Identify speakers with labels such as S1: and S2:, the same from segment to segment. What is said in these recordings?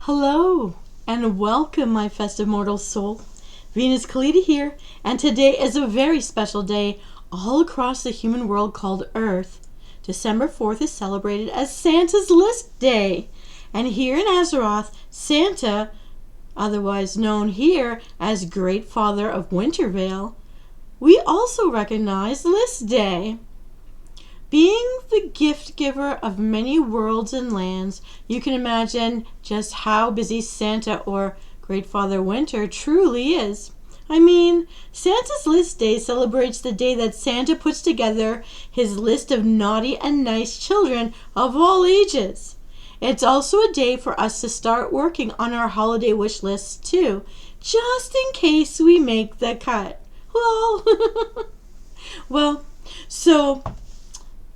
S1: Hello and welcome, my festive mortal soul. Venus Callida here, and today is a very special day all across the human world called Earth. December 4th is celebrated as Santa's List Day, and here in Azeroth, Santa, otherwise known here as GreatFather of Wintervale, we also recognize List Day. Being the gift giver of many worlds and lands, you can imagine just how busy Santa or GreatFather Winter truly is. I mean, Santa's List Day celebrates the day that Santa puts together his list of naughty and nice children of all ages. It's also a day for us to start working on our holiday wish lists too, just in case we make the cut. Well, so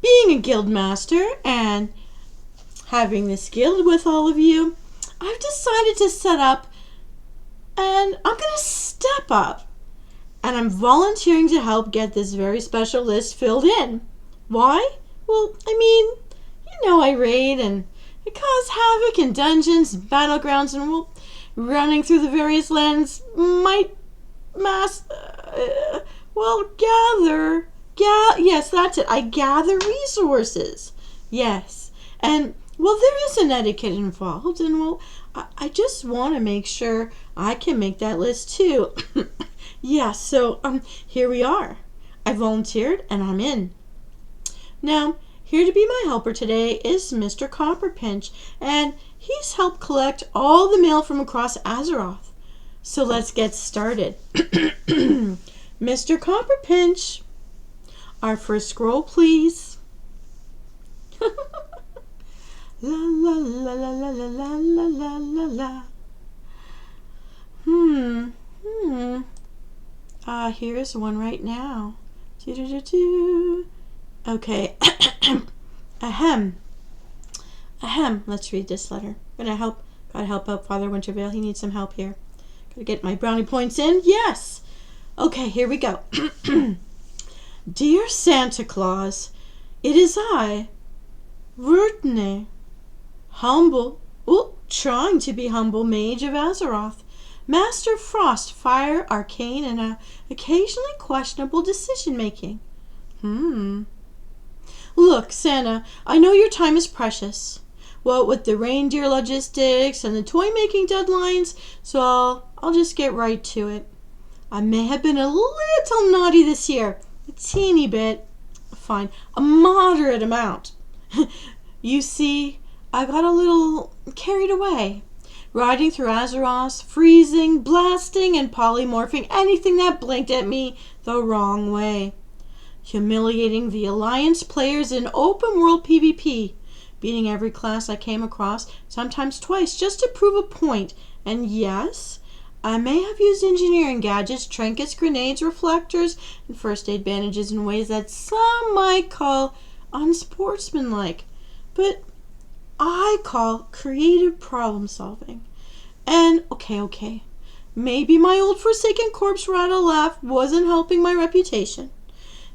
S1: being a guild master and having this guild with all of you, I've decided to set up and I'm going to step up and I'm volunteering to help get this very special list filled in. Why? Well, I raid and it cause havoc in dungeons and battlegrounds, and running through the various lands might gather. Yes, that's it. I gather resources. Yes. And, there is an etiquette involved, and, I just want to make sure I can make that list too. Yeah, so, here we are. I volunteered, and I'm in. Now, here to be my helper today is Mr. Copperpinch, and he's helped collect all the mail from across Azeroth. So let's get started. Mr. Copperpinch, our first scroll, please. La la la la la la la la la la. Here's one right now. Do-do-do-do. Okay. Ahem. Let's read this letter. Gotta help out Father Wintervale. He needs some help here. Gotta get my brownie points in. Yes. Okay, here we go. Dear Santa Claus, it is I, Vertne, trying to be humble mage of Azeroth, master of frost, fire, arcane, and occasionally questionable decision-making. Look, Santa, I know your time is precious. What with the reindeer logistics and the toy-making deadlines, so I'll just get right to it. I may have been a little naughty this year. A teeny bit. Fine. A moderate amount. You see, I got a little carried away. Riding through Azeroth, freezing, blasting, and polymorphing anything that blinked at me the wrong way. Humiliating the Alliance players in open world PvP. Beating every class I came across, sometimes twice, just to prove a point. And yes, I may have used engineering gadgets, trinkets, grenades, reflectors, and first aid bandages in ways that some might call unsportsmanlike, but I call creative problem solving. And okay, maybe my old forsaken corpse rattle laugh wasn't helping my reputation.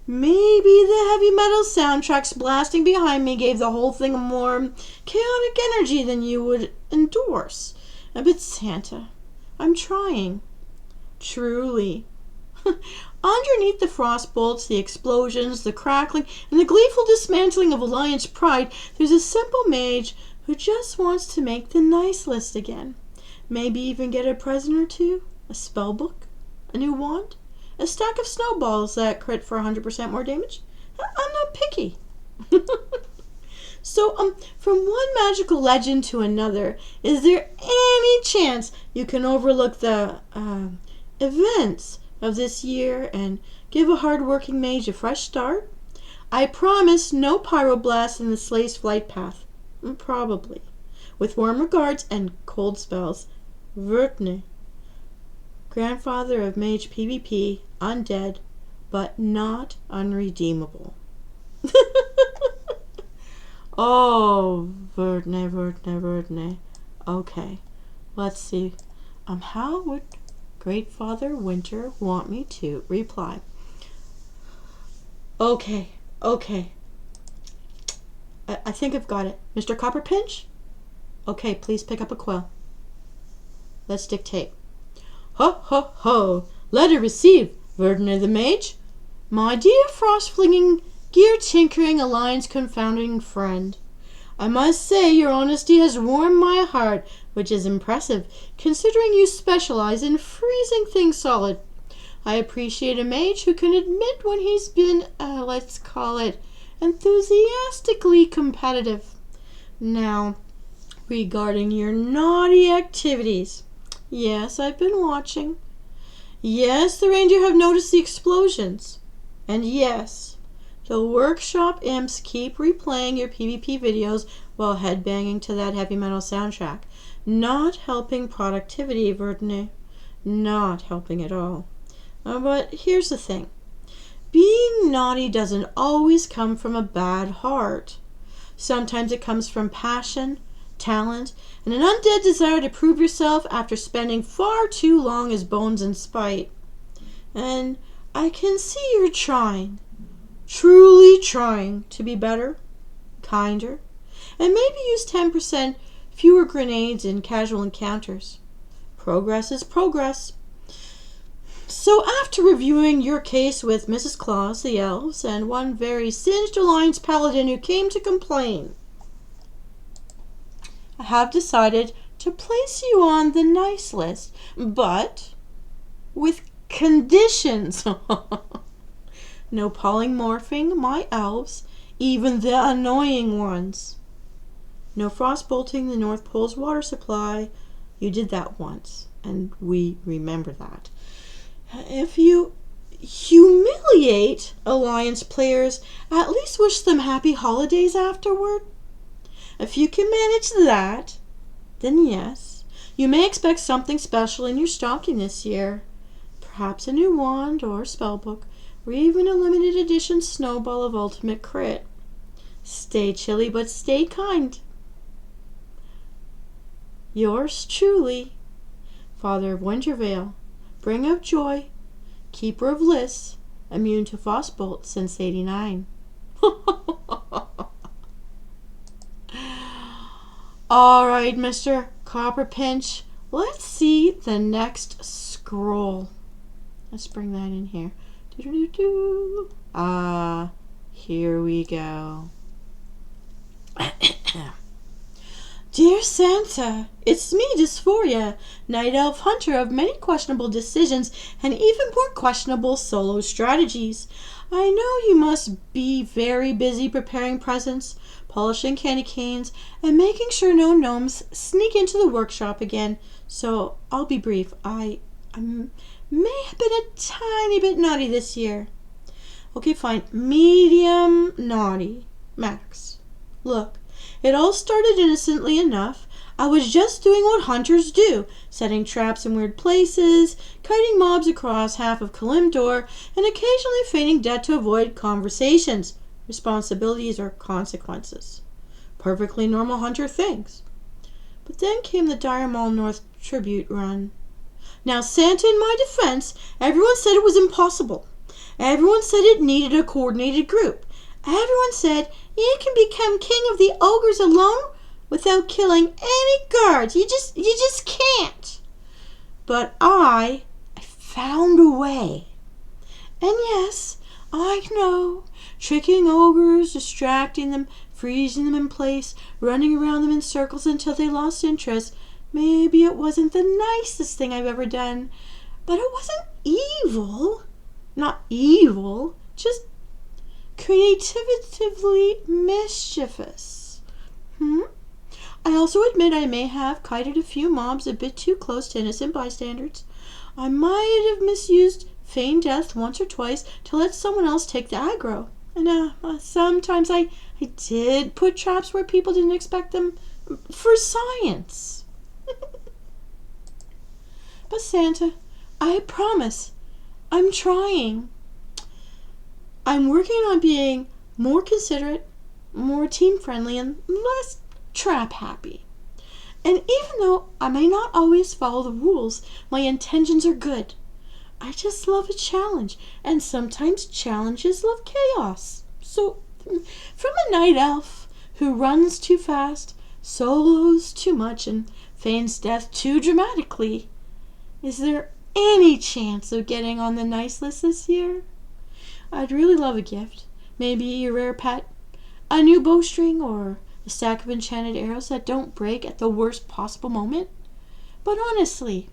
S1: Maybe the heavy metal soundtracks blasting behind me gave the whole thing a more chaotic energy than you would endorse. But Santa, I'm trying. Truly. Underneath the frost bolts, the explosions, the crackling, and the gleeful dismantling of Alliance pride, there's a simple mage who just wants to make the nice list again. Maybe even get a present or two, a spell book, a new wand, a stack of snowballs that crit for 100% more damage. I'm not picky. So, from one magical legend to another, is there any chance you can overlook the events of this year and give a hard-working mage a fresh start? I promise no pyroblasts in the sleigh's flight path. Probably. With warm regards and cold spells, Vertne, grandfather of mage PvP, undead, but not unredeemable. Oh, Vertne. Okay, let's see. How would GreatFather Winter want me to reply? Okay. I think I've got it. Mr. Copperpinch? Okay, please pick up a quill. Let's dictate. Ho, ho, ho. Letter received, Verdner the Mage. My dear frost-flinging, gear-tinkering, alliance-confounding friend. I must say your honesty has warmed my heart, which is impressive, considering you specialize in freezing things solid. I appreciate a mage who can admit when he's been, let's call it, enthusiastically competitive. Now, regarding your naughty activities. Yes, I've been watching. Yes, the reindeer have noticed the explosions. And yes, the workshop imps keep replaying your PvP videos while headbanging to that heavy metal soundtrack. Not helping productivity, Verdner. Not helping at all. But here's the thing. Being naughty doesn't always come from a bad heart. Sometimes it comes from passion, talent, and an undead desire to prove yourself after spending far too long as bones in spite. And I can see you're trying, truly trying to be better, kinder, and maybe use 10% fewer grenades in casual encounters. Progress is progress. So after reviewing your case with Mrs. Claus, the elves, and one very singed alliance paladin who came to complain, I have decided to place you on the nice list, but with conditions. No polymorphing my elves, even the annoying ones. No frostbolting the North Pole's water supply. You did that once, and we remember that. If you humiliate Alliance players, at least wish them happy holidays afterward. If you can manage that, then yes, you may expect something special in your stocking this year. Perhaps a new wand or spellbook, or even a limited edition snowball of ultimate crit. Stay chilly, but stay kind. Yours truly, Father of Wintervale, Bringer of Joy, Keeper of Lists, immune to frostbolt since '89. Alright, Mr. Copperpinch, let's see the next scroll. Let's bring that in here. Doo-doo-doo-doo. Here we go. Dear Santa, it's me, Dysphoria, Night Elf Hunter of many questionable decisions and even more questionable solo strategies. I know you must be very busy preparing presents, polishing candy canes, and making sure no gnomes sneak into the workshop again, so I'll be brief. I may have been a tiny bit naughty this year. Okay, fine. Medium naughty. Max. Look. It all started innocently enough. I was just doing what hunters do, setting traps in weird places, kiting mobs across half of Kalimdor, and occasionally feigning death to avoid conversations, responsibilities, or consequences. Perfectly normal hunter things. But then came the Dire Maul North tribute run. Now, Santa, in my defense, everyone said it was impossible. Everyone said it needed a coordinated group. Everyone said you can become king of the ogres alone without killing any guards. You just can't. But I found a way. And yes, I know, tricking ogres, distracting them, freezing them in place, running around them in circles until they lost interest. Maybe it wasn't the nicest thing I've ever done, but it wasn't evil. Not evil, just creatively mischievous. I also admit I may have kited a few mobs a bit too close to innocent bystanders. I might have misused feigned death once or twice to let someone else take the aggro. And sometimes I did put traps where people didn't expect them for science. But Santa, I promise, I'm trying. I'm working on being more considerate, more team-friendly, and less trap-happy. And even though I may not always follow the rules, my intentions are good. I just love a challenge, and sometimes challenges love chaos. So, from a night elf who runs too fast, solos too much, and feigns death too dramatically. Is there any chance of getting on the nice list this year? I'd really love a gift. Maybe a rare pet, a new bowstring, or a stack of enchanted arrows that don't break at the worst possible moment. But honestly,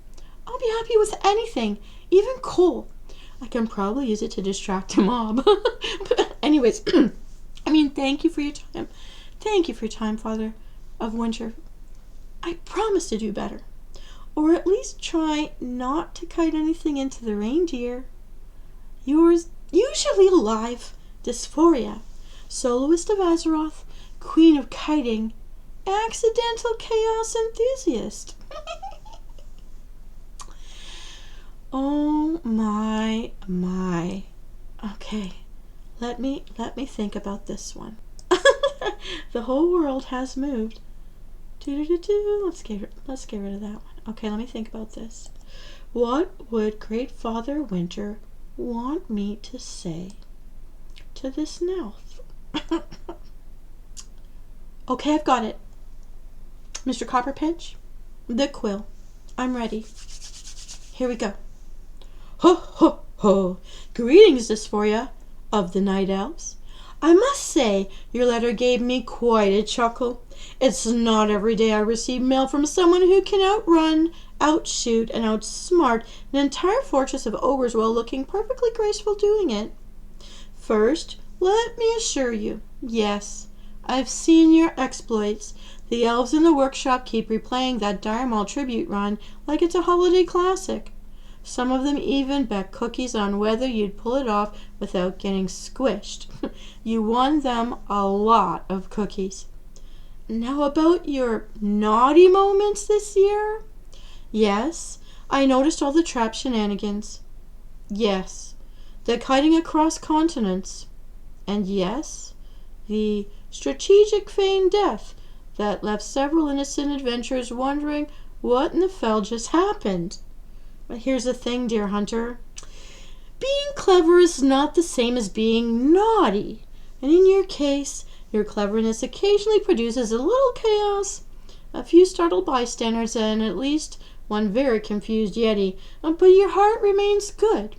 S1: I'll be happy with anything, even coal. I can probably use it to distract a mob. But anyways, thank you for your time. Thank you for your time, Father of Winter. I promise to do better. Or at least try not to kite anything into the reindeer. Yours, usually alive, Dysphoria, soloist of Azeroth, queen of kiting, accidental chaos enthusiast. Oh my. Okay, let me think about this one. The whole world has moved. Let's get rid of that one. Okay, let me think about this. What would GreatFather Winter want me to say to this elf? Okay, I've got it. Mr. Copperpinch, the quill. I'm ready. Here we go. Ho, ho, ho. Greetings, Dysphoria of the Night Elves. I must say, your letter gave me quite a chuckle. It's not every day I receive mail from someone who can outrun, outshoot, and outsmart an entire fortress of ogres while looking perfectly graceful doing it. First, let me assure you, yes, I've seen your exploits. The elves in the workshop keep replaying that Dire Maul tribute run like it's a holiday classic. Some of them even bet cookies on whether you'd pull it off without getting squished. You won them a lot of cookies. Now about your naughty moments this year? Yes, I noticed all the trap shenanigans. Yes, the kiting across continents. And yes, the strategic feigned death that left several innocent adventurers wondering what in the fell just happened. But here's the thing, dear hunter. Being clever is not the same as being naughty. And in your case, your cleverness occasionally produces a little chaos, a few startled bystanders, and at least one very confused Yeti. But your heart remains good.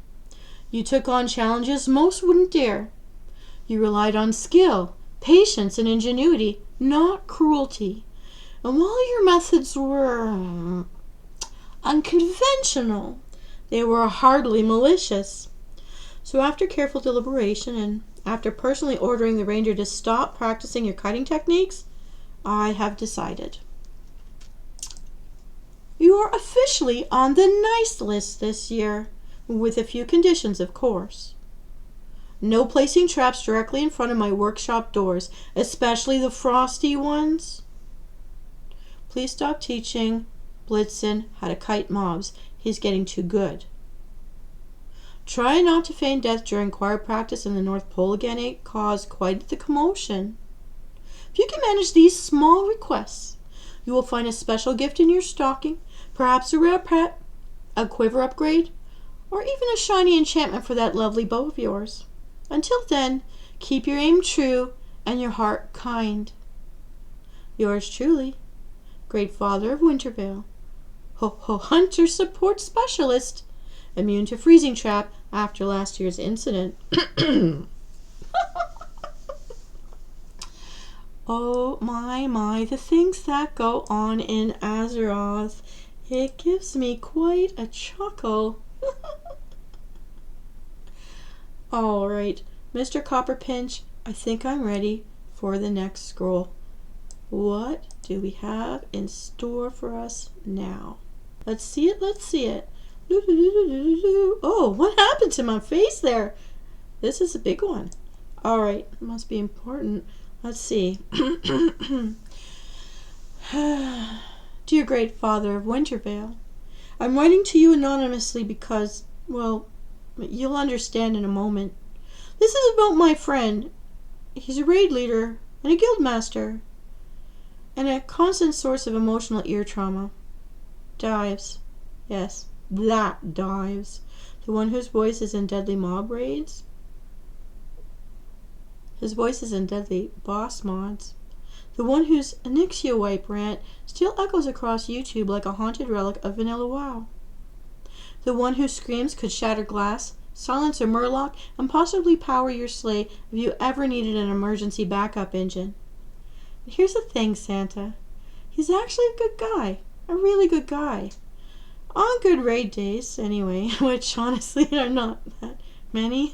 S1: You took on challenges most wouldn't dare. You relied on skill, patience, and ingenuity, not cruelty. And while your methods were unconventional, they were hardly malicious. So after careful deliberation and after personally ordering the reindeer to stop practicing your kiting techniques, I have decided. You are officially on the nice list this year, with a few conditions, of course. No placing traps directly in front of my workshop doors, especially the frosty ones. Please stop teaching Blitzen how to kite mobs. He's getting too good. Try not to feign death during choir practice in the North Pole again. It caused quite the commotion. If you can manage these small requests, you will find a special gift in your stocking, perhaps a rare pet, a quiver upgrade, or even a shiny enchantment for that lovely bow of yours. Until then, keep your aim true and your heart kind. Yours truly, GreatFather of Wintervale. Ho ho hunter support specialist, immune to freezing trap after last year's incident. Oh my, the things that go on in Azeroth. It gives me quite a chuckle. Alright, Mr. Copperpinch, I think I'm ready for the next scroll. What do we have in store for us now? Let's see it. Oh, what happened to my face there? This is a big one. Alright, it must be important. Let's see. Dear GreatFather of Wintervale, I'm writing to you anonymously because, well, you'll understand in a moment. This is about my friend. He's a raid leader and a guild master, and a constant source of emotional ear trauma. Dives. Yes, that Dives. The one whose voice is in deadly mob raids. His voice is in deadly boss mods. The one whose Anixia wipe rant still echoes across YouTube like a haunted relic of Vanilla WoW. The one whose screams could shatter glass, silence a Murloc, and possibly power your sleigh if you ever needed an emergency backup engine. And here's the thing, Santa. He's actually a good guy. A really good guy. On good raid days, anyway, which honestly are not that many.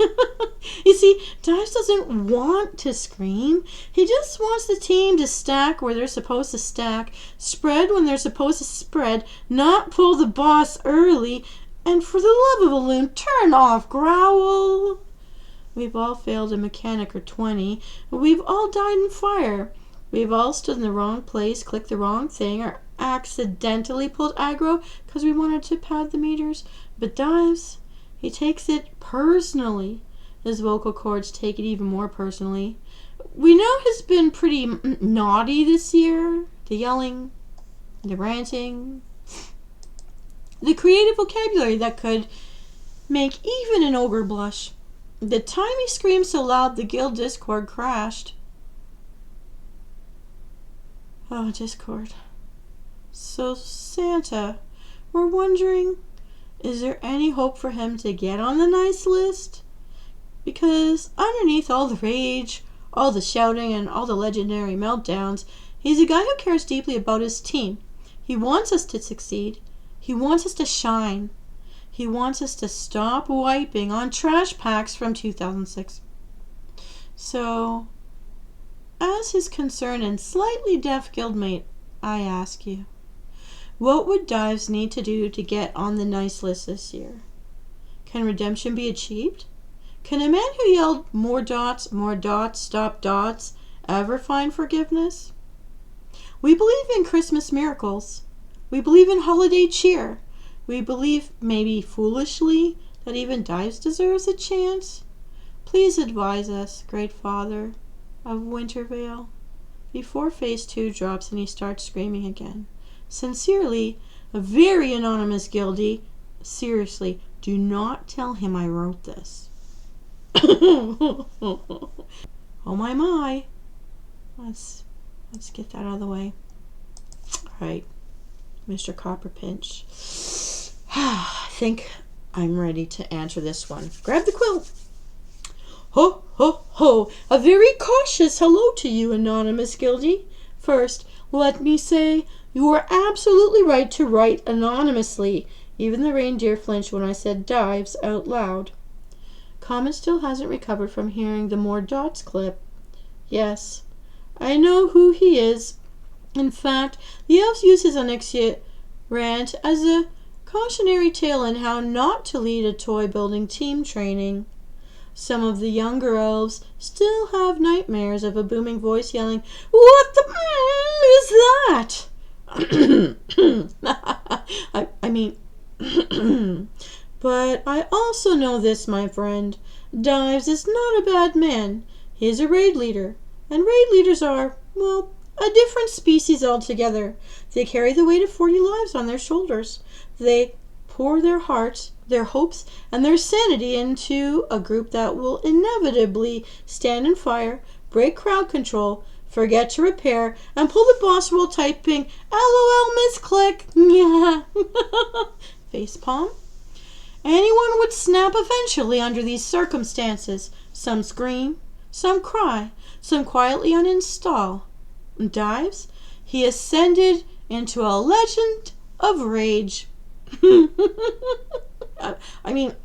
S1: You see, Dives doesn't want to scream. He just wants the team to stack where they're supposed to stack, spread when they're supposed to spread, not pull the boss early, and for the love of a loon, turn off Growl. We've all failed a mechanic or 20. We've all died in fire. We've all stood in the wrong place, clicked the wrong thing, or accidentally pulled aggro because we wanted to pad the meters. But Dives, he takes it personally. His vocal cords take it even more personally. We know he's been pretty naughty this year. The yelling, the ranting, the creative vocabulary that could make even an ogre blush. The time he screamed so loud the guild Discord crashed. Oh, Discord. So, Santa, we're wondering, is there any hope for him to get on the nice list? Because underneath all the rage, all the shouting, and all the legendary meltdowns, he's a guy who cares deeply about his team. He wants us to succeed. He wants us to shine. He wants us to stop wiping on trash packs from 2006. So, as his concerned and slightly deaf guildmate, I ask you, what would Dives need to do to get on the nice list this year? Can redemption be achieved? Can a man who yelled more dots, stop dots, ever find forgiveness? We believe in Christmas miracles. We believe in holiday cheer. We believe, maybe foolishly, that even Dives deserves a chance. Please advise us, GreatFather of Wintervale, before Phase 2 drops and he starts screaming again. Sincerely, a very anonymous guildie. Seriously, do not tell him I wrote this. Oh my. Let's get that out of the way. Alright, Mr. Copperpinch. I think I'm ready to answer this one. Grab the quill. Ho, ho, ho. A very cautious hello to you, anonymous guildie. First, let me say you were absolutely right to write anonymously. Even the reindeer flinched when I said Dives out loud. Common still hasn't recovered from hearing the more dots clip. Yes, I know who he is. In fact, the elves use his Onyxia rant as a cautionary tale on how not to lead a toy building team training. Some of the younger elves still have nightmares of a booming voice yelling, "What the is that?" I mean, but I also know this, my friend. Dives is not a bad man. He is a raid leader, and raid leaders are, well, a different species altogether. They carry the weight of 40 lives on their shoulders. They pour their hearts, their hopes, and their sanity into a group that will inevitably stand in fire, break crowd control, forget to repair, and pull the boss while typing LOL misclick. Yeah. Facepalm. Anyone would snap eventually under these circumstances. Some scream, some cry, some quietly uninstall. Dives, he ascended into a legend of rage. I mean,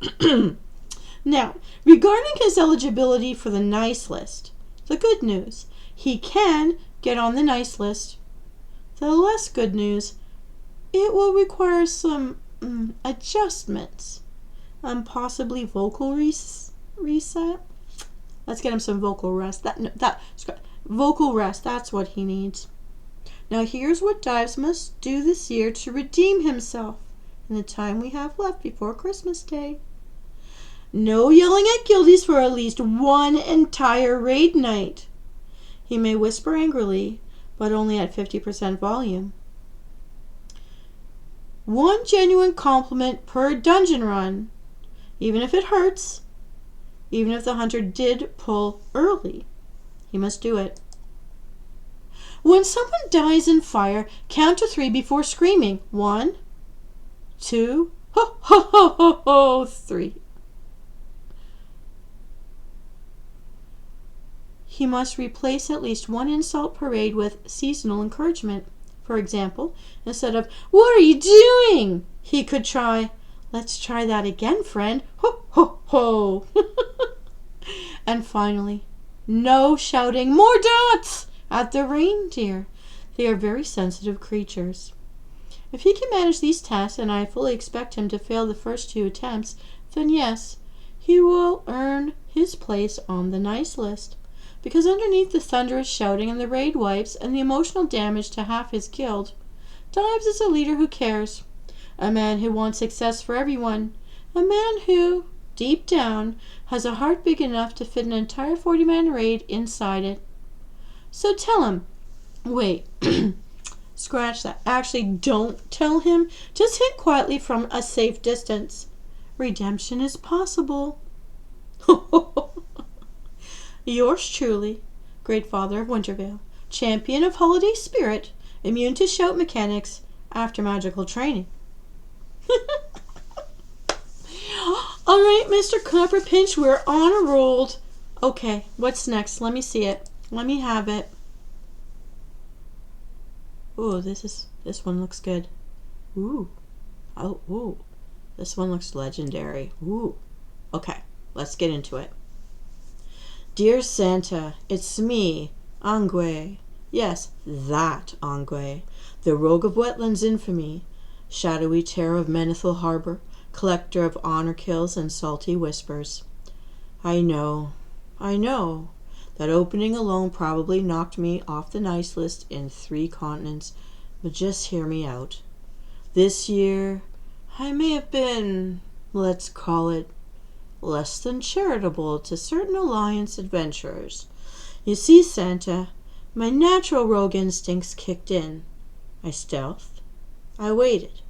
S1: now, regarding his eligibility for the nice list, the good news, he can get on the nice list. The less good news, it will require some adjustments. Possibly vocal reset. Let's get him some vocal rest. Vocal rest, that's what he needs. Now here's what Dives must do this year to redeem himself in the time we have left before Christmas Day. No yelling at guildies for at least one entire raid night. He may whisper angrily, but only at 50% volume. One genuine compliment per dungeon run, even if it hurts, even if the hunter did pull early. He must do it. When someone dies in fire, count to 3 before screaming. 1, 2, ho, ho, ho, ho, ho, 3. He must replace at least one insult parade with seasonal encouragement. For example, instead of, "What are you doing?" he could try, "Let's try that again, friend. Ho, ho, ho." And finally, no shouting, "More dots!" at the reindeer. They are very sensitive creatures. If he can manage these tasks, and I fully expect him to fail the first 2 attempts, then yes, he will earn his place on the nice list. Because underneath the thunderous shouting and the raid wipes and the emotional damage to half his guild, Dives is a leader who cares. A man who wants success for everyone. A man who, deep down, has a heart big enough to fit an entire 40-man raid inside it. So tell him. Wait. Scratch that. Actually, don't tell him. Just hint quietly from a safe distance. Redemption is possible. Yours truly, GreatFather of Wintervale, champion of holiday spirit, immune to shout mechanics after magical training. All right, Mr. Copperpinch, we're on a roll. Okay, what's next? Let me see it. Let me have it. Ooh, this one looks good. Ooh. Oh, ooh. This one looks legendary. Ooh. Okay, let's get into it. Dear Santa, it's me, Angwe. Yes, that Angwe, the rogue of wetlands infamy, shadowy terror of Menethil Harbor, collector of honor kills and salty whispers. I know, that opening alone probably knocked me off the nice list in 3 continents, but just hear me out. This year, I may have been, let's call it, less than charitable to certain alliance adventurers. You see, Santa, my natural rogue instincts kicked in. I stealthed. I waited.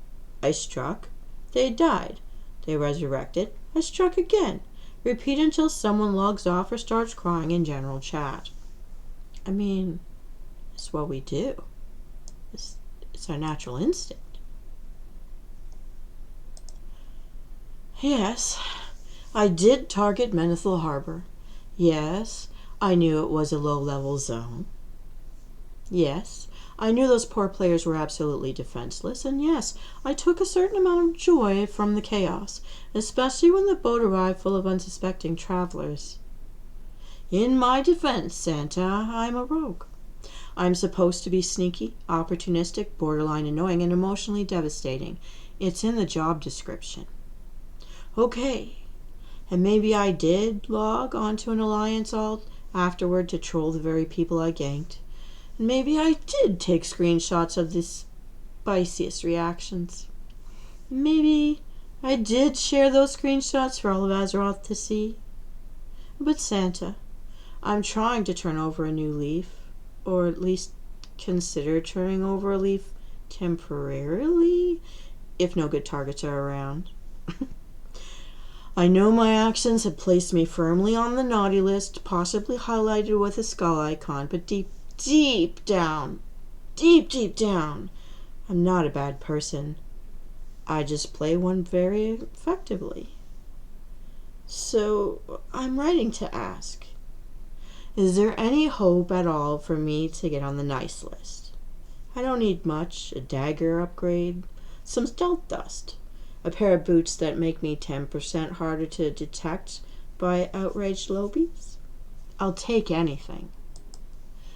S1: I struck. They died. They resurrected. I struck again. Repeat until someone logs off or starts crying in general chat. I mean, it's what we do. It's our natural instinct. Yes, I did target Menethil Harbor. Yes, I knew it was a low-level zone. Yes, I knew those poor players were absolutely defenseless, and yes, I took a certain amount of joy from the chaos, especially when the boat arrived full of unsuspecting travelers. In my defense, Santa, I'm a rogue. I'm supposed to be sneaky, opportunistic, borderline annoying, and emotionally devastating. It's in the job description. Okay, and maybe I did log onto an alliance alt afterward to troll the very people I ganked. And maybe I did take screenshots of the spiciest reactions. Maybe I did share those screenshots for all of Azeroth to see. But Santa, I'm trying to turn over a new leaf, or at least consider turning over a leaf temporarily, if no good targets are around. I know my actions have placed me firmly on the naughty list, possibly highlighted with a skull icon, but deep down, I'm not a bad person. I just play one very effectively. So I'm writing to ask, is there any hope at all for me to get on the nice list? I don't need much, a dagger upgrade, some stealth dust, a pair of boots that make me 10% harder to detect by outraged lobies. I'll take anything.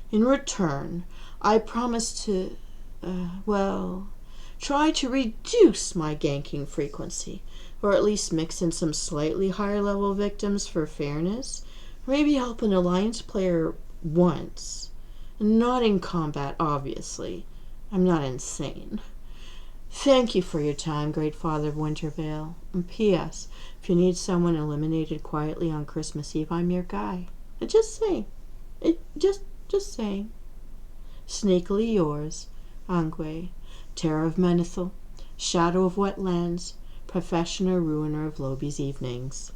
S1: In return, I promise to, try to reduce my ganking frequency, or at least mix in some slightly higher level victims for fairness. Maybe help an alliance player once. Not in combat, obviously. I'm not insane. Thank you for your time, GreatFather of Wintervale. And P.S. If you need someone eliminated quietly on Christmas Eve, I'm your guy. Just saying. Just saying. Sneakily yours, Angwe, Terror of Menethil, Shadow of Wetlands, Professional Ruiner of Lobi's Evenings.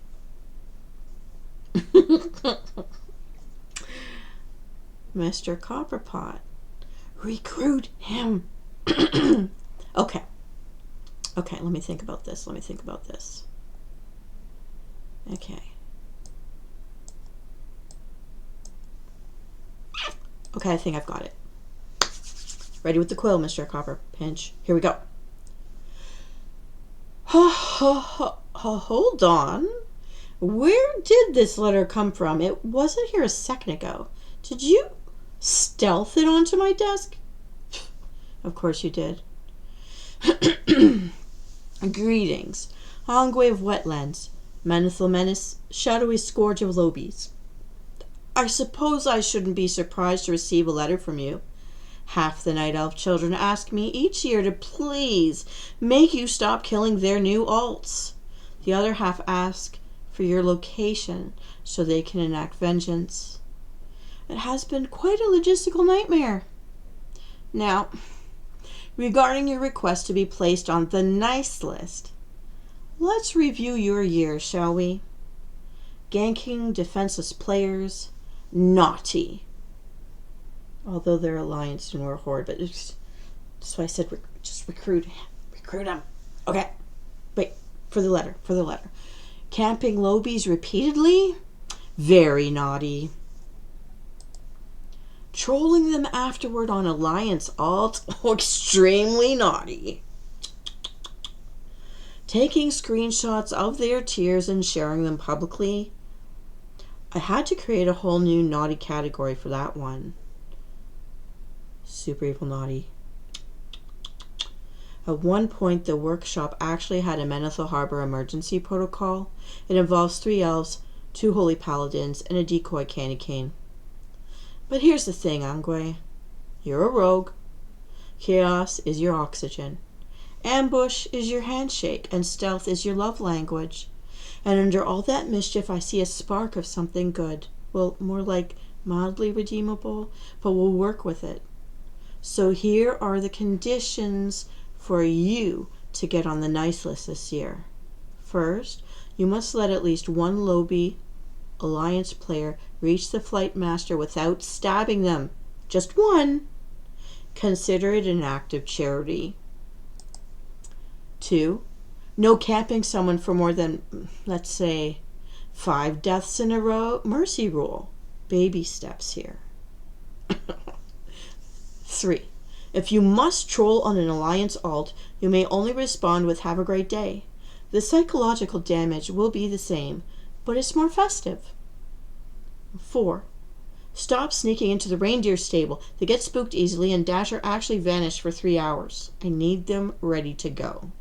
S1: Mr. Copperpot, recruit him. Okay. Okay, let me think about this. Okay. Okay, I think I've got it. Ready with the quill, Mr. Copperpinch. Here we go. Hold on. Where did this letter come from? It wasn't here a second ago. Did you stealth it onto my desk? Of course you did. Greetings. Ongwe of Wetlands. Menethil Menace, shadowy scourge of Lobies. I suppose I shouldn't be surprised to receive a letter from you. Half the Night Elf children ask me each year to please make you stop killing their new alts. The other half ask for your location so they can enact vengeance. It has been quite a logistical nightmare. Now, regarding your request to be placed on the nice list, let's review your year, shall we? Ganking defenseless players, naughty. Although they're alliance and we're a horde, but that's why I said just recruit them. Okay, wait, for the letter. Camping Lobies repeatedly, very naughty. Trolling them afterward on alliance alt, extremely naughty. Taking screenshots of their tears and sharing them publicly. I had to create a whole new naughty category for that one. Super evil naughty. At one point, the workshop actually had a Menethil Harbor emergency protocol. It involves 3 elves, 2 holy paladins, and a decoy candy cane. But here's the thing, Angwe. You're a rogue. Chaos is your oxygen. Ambush is your handshake, and stealth is your love language. And under all that mischief, I see a spark of something good. Well, more like mildly redeemable, but we'll work with it. So here are the conditions for you to get on the nice list this year. First, you must let at least one Lobie alliance player reach the flight master without stabbing them. Just one. Consider it an act of charity. 2, no camping someone for more than, let's say, 5 deaths in a row. Mercy rule. Baby steps here. 3, if you must troll on an alliance alt, you may only respond with "have a great day." The psychological damage will be the same, but it's more festive. 4, stop sneaking into the reindeer stable. They get spooked easily, and Dasher actually vanished for 3 hours. I need them ready to go.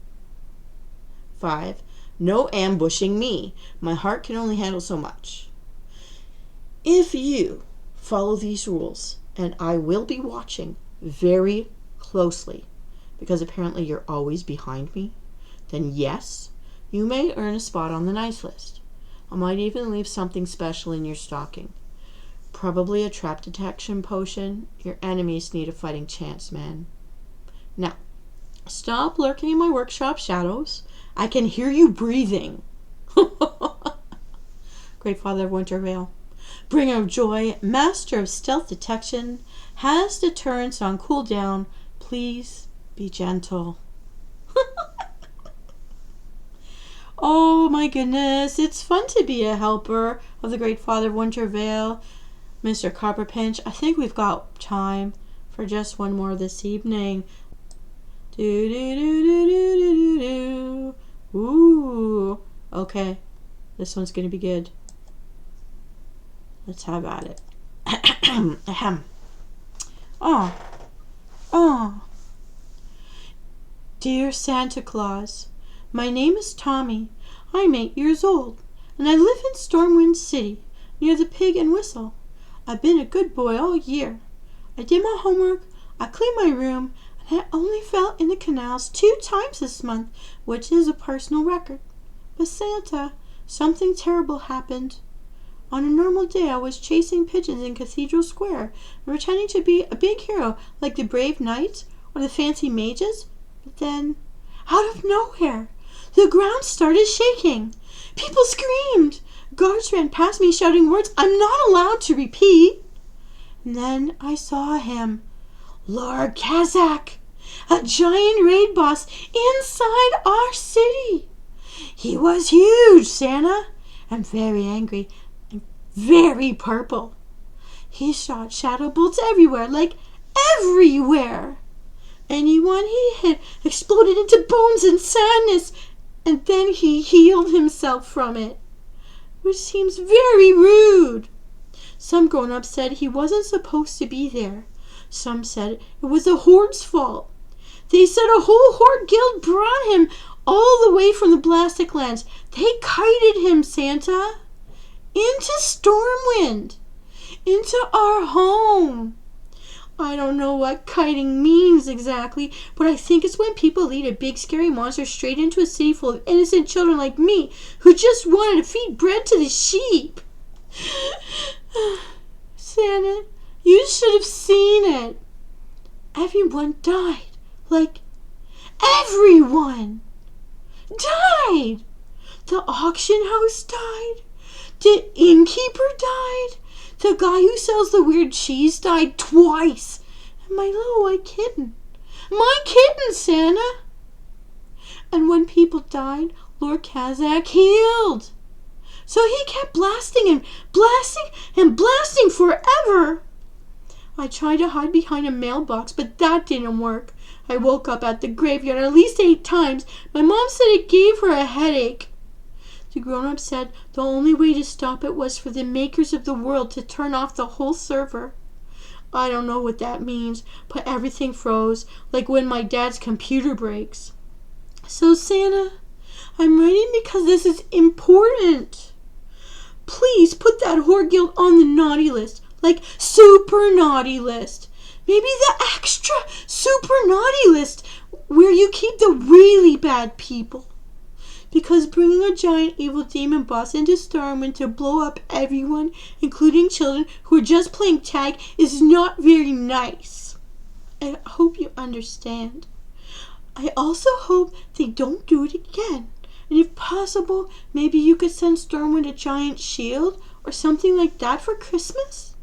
S1: 5, no ambushing me. My heart can only handle so much. If you follow these rules, and I will be watching very closely, because apparently you're always behind me, then yes, you may earn a spot on the nice list. I might even leave something special in your stocking. Probably a trap detection potion. Your enemies need a fighting chance, man. Now, stop lurking in my workshop shadows. I can hear you breathing. GreatFather of Wintervale, bringer of joy, master of stealth detection, has deterrence on cooldown. Please be gentle. Oh my goodness, it's fun to be a helper of the GreatFather of Wintervale. Mr. Copperpinch, I think we've got time for just one more this evening. Do do do do do do do. Ooh, okay, this one's gonna be good. Let's have at it. Ahem. Oh. Dear Santa Claus, my name is Tommy. I'm 8 years old, and I live in Stormwind City, near the Pig and Whistle. I've been a good boy all year. I did my homework, I cleaned my room, and I only fell in the canals 2 times this month, which is a personal record. But Santa, something terrible happened. On a normal day, I was chasing pigeons in Cathedral Square and pretending to be a big hero like the brave knights or the fancy mages. But then, out of nowhere, the ground started shaking. People screamed. Guards ran past me shouting words I'm not allowed to repeat. And then I saw him, Lord Kazakh, a giant raid boss inside our city. He was huge, Santa, and very angry and very purple. He shot shadow bolts everywhere, like everywhere. Anyone he hit exploded into bones and sadness, and then he healed himself from it, which seems very rude. Some grown-ups said he wasn't supposed to be there. Some said it was the Horde's fault. They said a whole Horde guild brought him all the way from the Blastic Lands. They kited him, Santa, into Stormwind, into our home. I don't know what kiting means exactly, but I think it's when people lead a big scary monster straight into a city full of innocent children like me who just wanted to feed bread to the sheep. Santa, you should have seen it. Everyone died. Like, everyone died. The auction house died. The innkeeper died. The guy who sells the weird cheese died twice. And my little white kitten. My kitten, Santa. And when people died, Lord Kazakh healed. So he kept blasting and blasting and blasting forever. I tried to hide behind a mailbox, but that didn't work. I woke up at the graveyard at least 8 times. My mom said it gave her a headache. The grown-up said the only way to stop it was for the makers of the world to turn off the whole server. I don't know what that means, but everything froze, like when my dad's computer breaks. So Santa, I'm writing because this is important. Please put that Horde guild on the naughty list, like super naughty list. Maybe the extra super naughty list where you keep the really bad people. Because bringing a giant evil demon boss into Stormwind to blow up everyone, including children who are just playing tag, is not very nice. I hope you understand. I also hope they don't do it again. And if possible, maybe you could send Stormwind a giant shield or something like that for Christmas?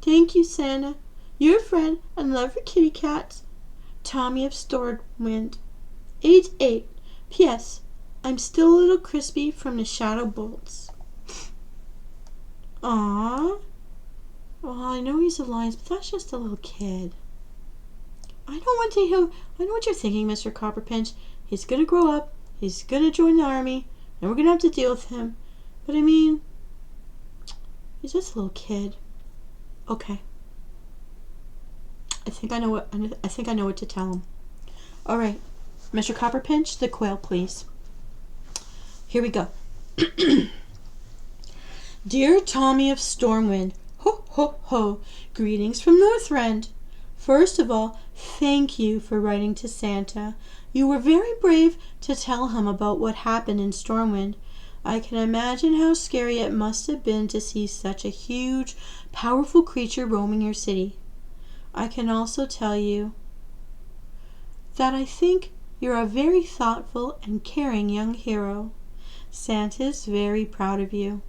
S1: Thank you, Santa. Your friend and love for kitty cats, Tommy of Stormwind. Age 8. P.S. I'm still a little crispy from the shadow bolts. Aww. Well, I know he's a lion, but that's just a little kid. I know what you're thinking, Mr. Copperpinch. He's gonna grow up, he's gonna join the army, and we're gonna have to deal with him. But I mean, he's just a little kid. Okay. I think I know what to tell him. All right, Mr. Copperpinch, the quail, please. Here we go. Dear Tommy of Stormwind, ho ho ho, greetings from Northrend. First of all, thank you for writing to Santa. You were very brave to tell him about what happened in Stormwind. I can imagine how scary it must have been to see such a huge, powerful creature roaming your city. I can also tell you that I think you're a very thoughtful and caring young hero. Santa is very proud of you.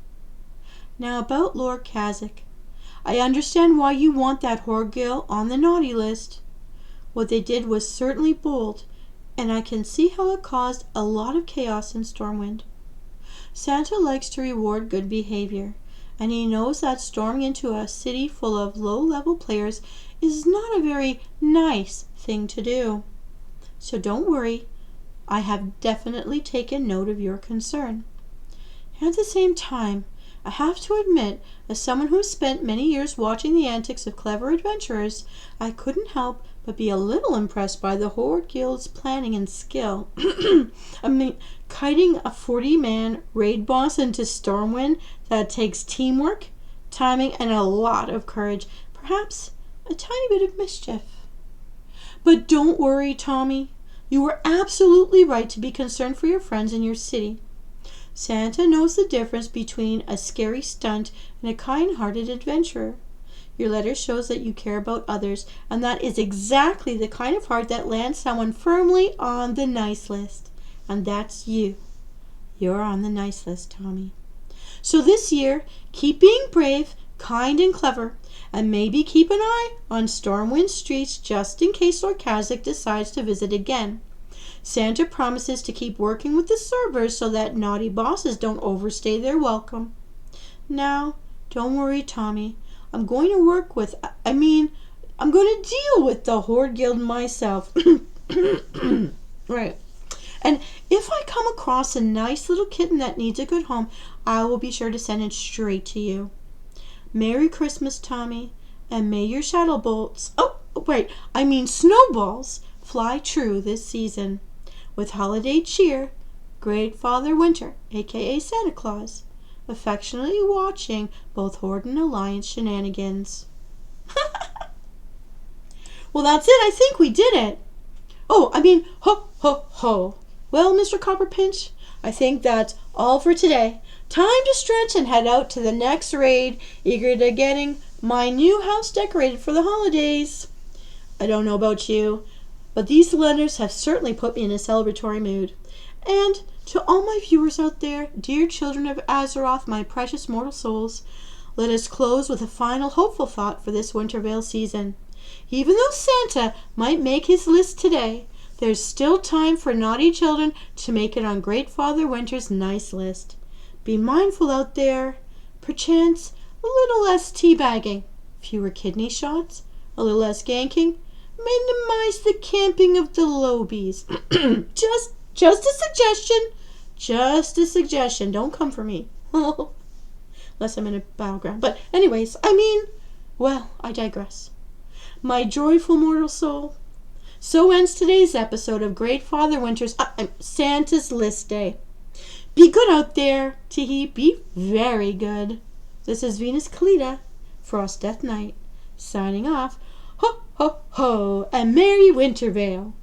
S1: Now about Lord Kazakh. I understand why you want that Horde guild on the naughty list. What they did was certainly bold, and I can see how it caused a lot of chaos in Stormwind. Santa likes to reward good behavior, and he knows that storming into a city full of low-level players is not a very nice thing to do. So don't worry, I have definitely taken note of your concern. At the same time, I have to admit, as someone who spent many years watching the antics of clever adventurers, I couldn't help but be a little impressed by the Horde Guild's planning and skill. I mean, kiting a 40-man raid boss into Stormwind, that takes teamwork, timing, and a lot of courage, perhaps a tiny bit of mischief. But don't worry, Tommy. You were absolutely right to be concerned for your friends in your city. Santa knows the difference between a scary stunt and a kind-hearted adventurer. Your letter shows that you care about others, and that is exactly the kind of heart that lands someone firmly on the nice list. And that's you. You're on the nice list, Tommy. So this year, keep being brave, kind and clever, and maybe keep an eye on Stormwind streets just in case Lord Kazakh decides to visit again. Santa promises to keep working with the servers so that naughty bosses don't overstay their welcome. Now, don't worry, Tommy. I'm going to deal with the Horde Guild myself. Right. And if I come across a nice little kitten that needs a good home, I will be sure to send it straight to you. Merry Christmas, Tommy, and may your snowballs fly true this season. With holiday cheer, GreatFather Winter, aka Santa Claus, affectionately watching both Horde and Alliance shenanigans. Well, that's it. I think we did it. Ho, ho, ho. Well, Mr. Copperpinch, I think that's all for today. Time to stretch and head out to the next raid, eager to getting my new house decorated for the holidays. I don't know about you, but these letters have certainly put me in a celebratory mood. And to all my viewers out there, dear children of Azeroth, my precious mortal souls, let us close with a final hopeful thought for this Wintervale season. Even though Santa might make his list today, there's still time for naughty children to make it on GreatFather Winter's nice list. Be mindful out there. Perchance a little less teabagging, fewer kidney shots, a little less ganking. Minimize the camping of the lobies. Just a suggestion. Just a suggestion. Don't come for me. Unless I'm in a battleground. But anyways, I digress. My joyful mortal soul. So ends today's episode of GreatFather Winter's Santa's List Day. Be good out there, Teehee. Be very good. This is Venus Callida, Frost Death Knight, signing off. Ho, ho, ho, and Merry Wintervale.